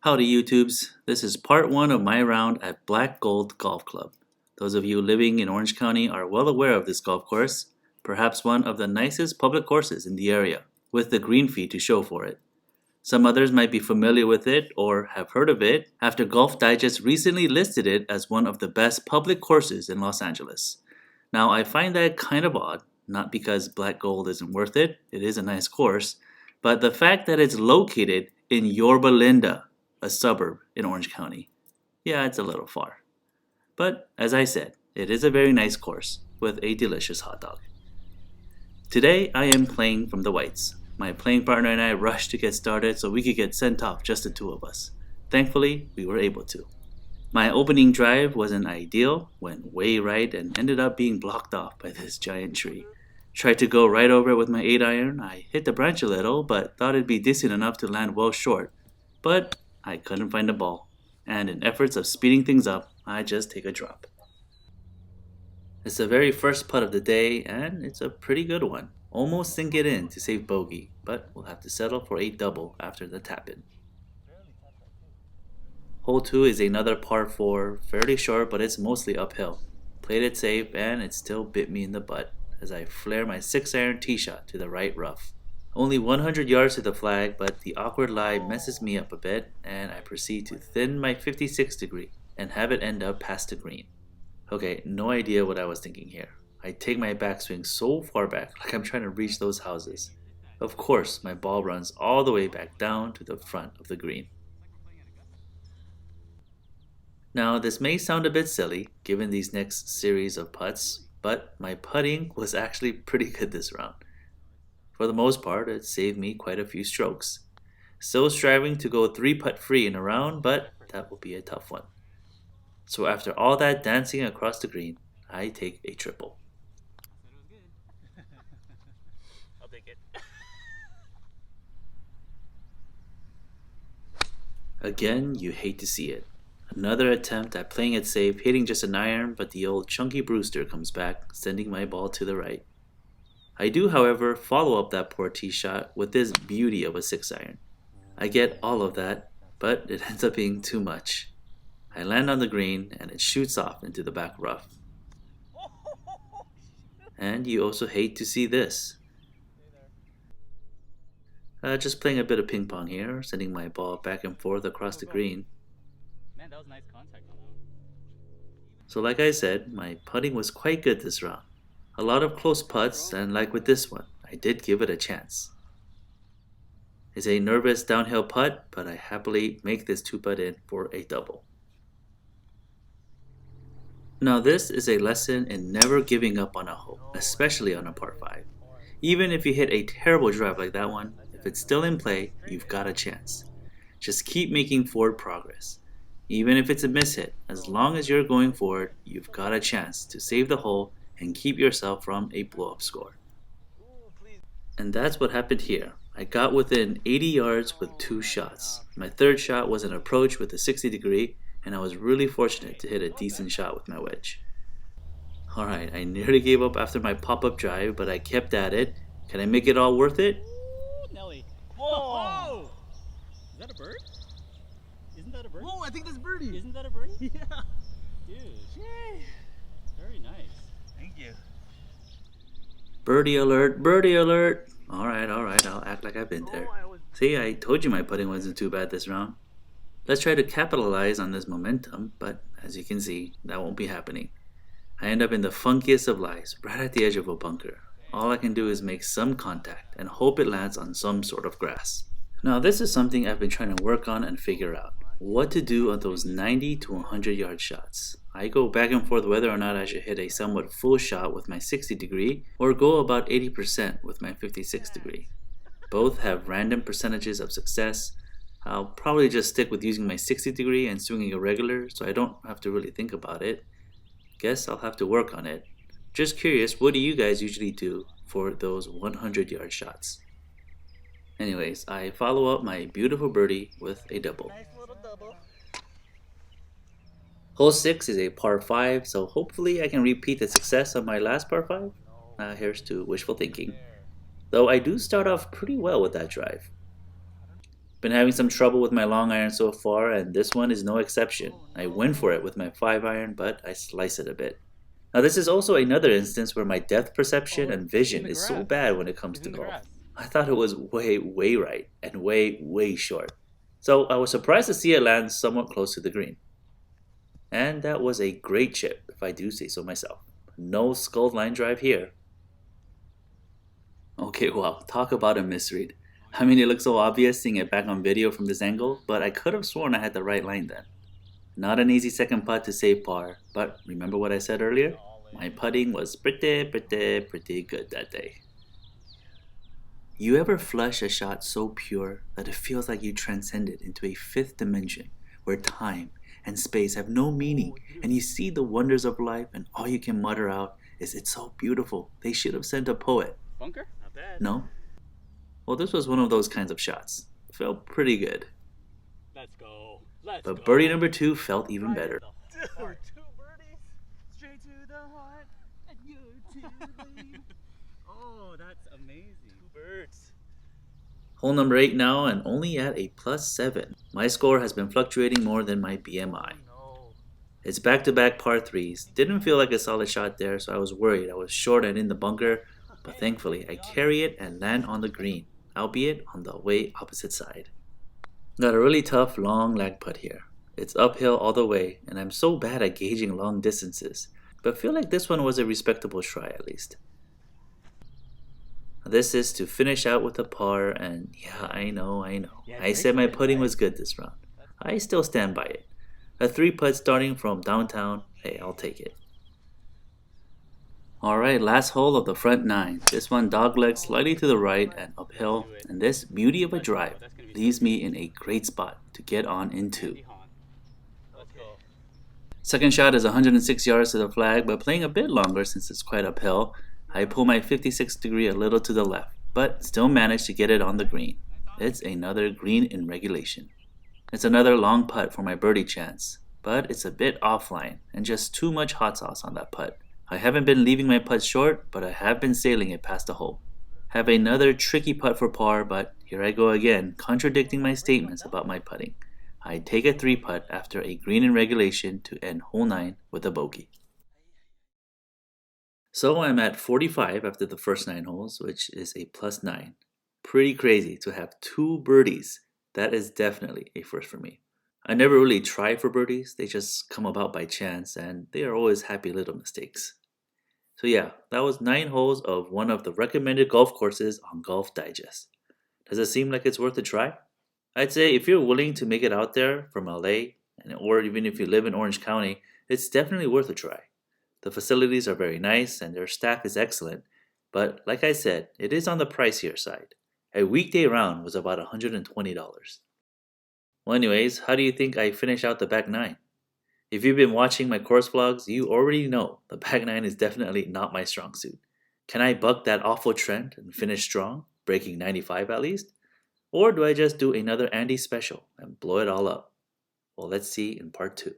Howdy YouTubes, this is part 1 of my round at Black Gold Golf Club. Those of you living in Orange County are well aware of this golf course, perhaps one of the nicest public courses in the area, with the green fee to show for it. Some others might be familiar with it or have heard of it after Golf Digest recently listed it as one of the best public courses in Los Angeles. Now I find that kind of odd, not because Black Gold isn't worth it, it is a nice course, but the fact that it's located in Yorba Linda, a suburb in Orange County. Yeah, it's a little far. But as I said, it is a very nice course with a delicious hot dog. Today I am playing from the whites. My playing partner and I rushed to get started so we could get sent off just the two of us. Thankfully, we were able to. My opening drive wasn't ideal, went way right and ended up being blocked off by this giant tree. Tried to go right over it with my 8-iron. I hit the branch a little, but thought it'd be decent enough to land well short. But I couldn't find the ball, and in efforts of speeding things up, I just take a drop. It's the very first putt of the day, and it's a pretty good one. Almost sink it in to save bogey, but we'll have to settle for a double after the tap-in. Hole 2 is another par 4, fairly short, but it's mostly uphill. Played it safe, and it still bit me in the butt as I flare my 6-iron tee shot to the right rough. Only 100 yards to the flag, but the awkward lie messes me up a bit, and I proceed to thin my 56 degree and have it end up past the green. Okay, no idea what I was thinking here. I take my backswing so far back, like I'm trying to reach those houses. Of course, my ball runs all the way back down to the front of the green. Now, this may sound a bit silly, given these next series of putts, but my putting was actually pretty good this round. For the most part, it saved me quite a few strokes. Still striving to go 3-putt free in a round, but that will be a tough one. So after all that dancing across the green, I take a triple. I'll take it. Again, you hate to see it. Another attempt at playing it safe, hitting just an iron, but the old chunky Brewster comes back, sending my ball to the right. I do, however, follow up that poor tee shot with this beauty of a 6-iron. I get all of that, but it ends up being too much. I land on the green and it shoots off into the back rough. And you also hate to see this. Just playing a bit of ping pong here, sending my ball back and forth across the green. Man, that was nice contact on that one. So like I said, my putting was quite good this round. A lot of close putts, and like with this one, I did give it a chance. It's a nervous downhill putt, but I happily make this 2-putt in for a double. Now this is a lesson in never giving up on a hole, especially on a par 5. Even if you hit a terrible drive like that one, if it's still in play, you've got a chance. Just keep making forward progress. Even if it's a mishit, as long as you're going forward, you've got a chance to save the hole and keep yourself from a blow-up score. And that's what happened here. I got within 80 yards with 2 shots. My third shot was an approach with a 60 degree, and I was really fortunate to hit a decent shot with my wedge. Alright, I nearly gave up after my pop-up drive, but I kept at it. Can I make it all worth it? Ooh, Nelly. Whoa! Is that a bird? Isn't that a bird? Whoa, I think that's birdie. Isn't that a birdie? Yeah. Dude, Yay. very nice. Thank you. Birdie alert, birdie alert. Alright, I'll act like I've been there. See, I told you my putting wasn't too bad this round. Let's try to capitalize on this momentum, but as you can see, that won't be happening. I end up in the funkiest of lies, right at the edge of a bunker. All I can do is make some contact and hope it lands on some sort of grass. Now this is something I've been trying to work on and figure out. What to do on those 90 to 100 yard shots. I go back and forth whether or not I should hit a somewhat full shot with my 60 degree or go about 80% with my 56 degree. Both have random percentages of success. I'll probably just stick with using my 60 degree and swinging a regular so I don't have to really think about it. Guess I'll have to work on it. Just curious, what do you guys usually do for those 100 yard shots? Anyways, I follow up my beautiful birdie with a double. Nice little double. Hole 6 is a par 5, so hopefully I can repeat the success of my last par 5. Here's to wishful thinking. Though I do start off pretty well with that drive. Been having some trouble with my long iron so far, and this one is no exception. I went for it with my 5 iron, but I slice it a bit. Now this is also another instance where my depth perception and vision is so bad when it comes to golf. I thought it was way right and way short. So I was surprised to see it land somewhat close to the green. And that was a great chip, if I do say so myself. No skull line drive here. Okay, wow, talk about a misread. I mean, it looks so obvious seeing it back on video from this angle, but I could have sworn I had the right line then. Not an easy second putt to save par, but remember what I said earlier? My putting was pretty good that day. You ever flush a shot so pure that it feels like you transcended into a fifth dimension where time and space have no meaning, and you see the wonders of life and all you can mutter out is, "It's so beautiful, they should have sent a poet." Bunker? Not bad. No? Well, this was one of those kinds of shots. Felt pretty good. Let's go. But birdie number 2 felt even better. Dude, 2 birdies straight to the heart, and you're to lead. Oh, that's amazing. 2 birds. Hole number 8 now, and only at a +7. My score has been fluctuating more than my BMI. No. It's back-to-back par 3s. Didn't feel like a solid shot there, so I was worried I was short and in the bunker, but thankfully I carry it and land on the green, albeit on the way opposite side. Got a really tough long lag putt here. It's uphill all the way, and I'm so bad at gauging long distances, but feel like this one was a respectable try at least. This is to finish out with a par, and yeah, I know. I said my putting was good this round. I still stand by it. A 3-putt starting from downtown, hey, I'll take it. Alright, last hole of the front 9. This one dogleg slightly to the right and uphill, and this beauty of a drive leaves me in a great spot to get on into. Let's go. Second shot is 106 yards to the flag, but playing a bit longer since it's quite uphill. I pull my 56 degree a little to the left, but still manage to get it on the green. It's another green in regulation. It's another long putt for my birdie chance, but it's a bit offline and just too much hot sauce on that putt. I haven't been leaving my putt short, but I have been sailing it past the hole. Have another tricky putt for par, but here I go again, contradicting my statements about my putting. I take a 3-putt after a green in regulation to end hole 9 with a bogey. So I'm at 45 after the first 9 holes, which is a +9. Pretty crazy to have 2 birdies. That is definitely a first for me. I never really try for birdies, they just come about by chance, and they are always happy little mistakes. So yeah, that was 9 holes of one of the recommended golf courses on Golf Digest. Does it seem like it's worth a try? I'd say if you're willing to make it out there from LA, or even if you live in Orange County, it's definitely worth a try. The facilities are very nice and their staff is excellent, but like I said, it is on the pricier side. A weekday round was about $120. Well anyways, how do you think I finish out the back 9? If you've been watching my course vlogs, you already know the back 9 is definitely not my strong suit. Can I buck that awful trend and finish strong, breaking 95 at least? Or do I just do another Andy special and blow it all up? Well, let's see in part 2.